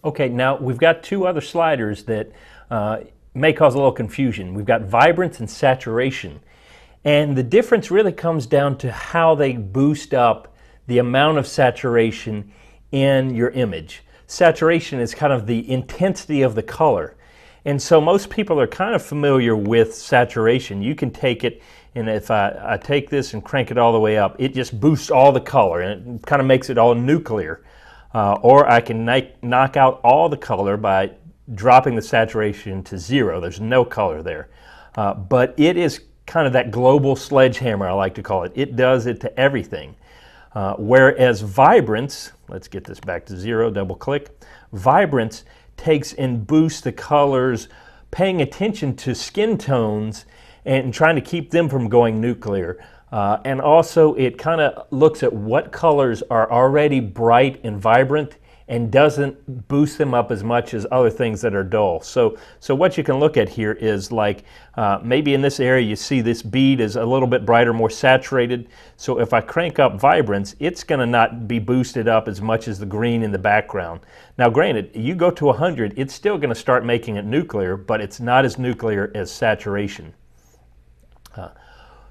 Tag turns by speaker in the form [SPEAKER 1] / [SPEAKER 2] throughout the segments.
[SPEAKER 1] Okay, now we've got two other sliders that may cause a little confusion. We've got vibrance and saturation. And the difference really comes down to how they boost up the amount of saturation in your image. Saturation is kind of the intensity of the color. And so most people are kind of familiar with saturation. You can take it, and if I take this and crank it all the way up, it just boosts all the color, and it kind of makes it all nuclear. Or I can knock out all the color by dropping the saturation to 0. There's no color there. But it is kind of that global sledgehammer, I like to call it. It does it to everything. Whereas vibrance, let's get this back to 0, double click. Vibrance takes and boosts the colors, paying attention to skin tones and trying to keep them from going nuclear. And also it kind of looks at what colors are already bright and vibrant and doesn't boost them up as much as other things that are dull. So what you can look at here is like maybe in this area you see this bead is a little bit brighter, more saturated. So if I crank up vibrance, it's going to not be boosted up as much as the green in the background. Now granted, you go to 100, it's still going to start making it nuclear, but it's not as nuclear as saturation.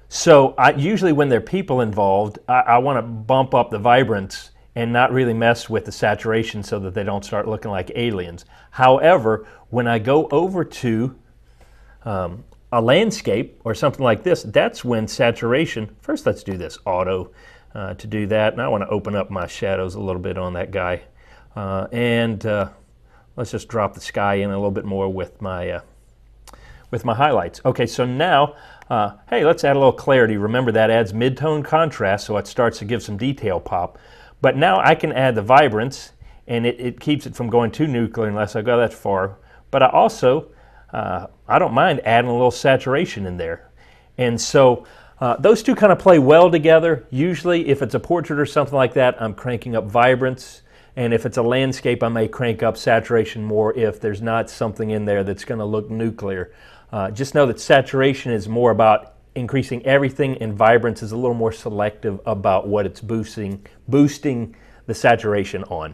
[SPEAKER 1] So usually when there are people involved, I want to bump up the vibrance and not really mess with the saturation so that they don't start looking like aliens. However, when I go over to a landscape or something like this, that's when saturation, first let's do this auto to do that. And I want to open up my shadows a little bit on that guy. Let's just drop the sky in a little bit more with my highlights. Okay, so now, hey, let's add a little clarity. Remember that adds mid-tone contrast, so it starts to give some detail pop. But now I can add the vibrance, and it keeps it from going too nuclear unless I go that far. But I also, I don't mind adding a little saturation in there. And so those two kind of play well together. Usually if it's a portrait or something like that, I'm cranking up vibrance. And if it's a landscape, I may crank up saturation more if there's not something in there that's going to look nuclear. Just know that saturation is more about increasing everything, and vibrance is a little more selective about what it's boosting the saturation on.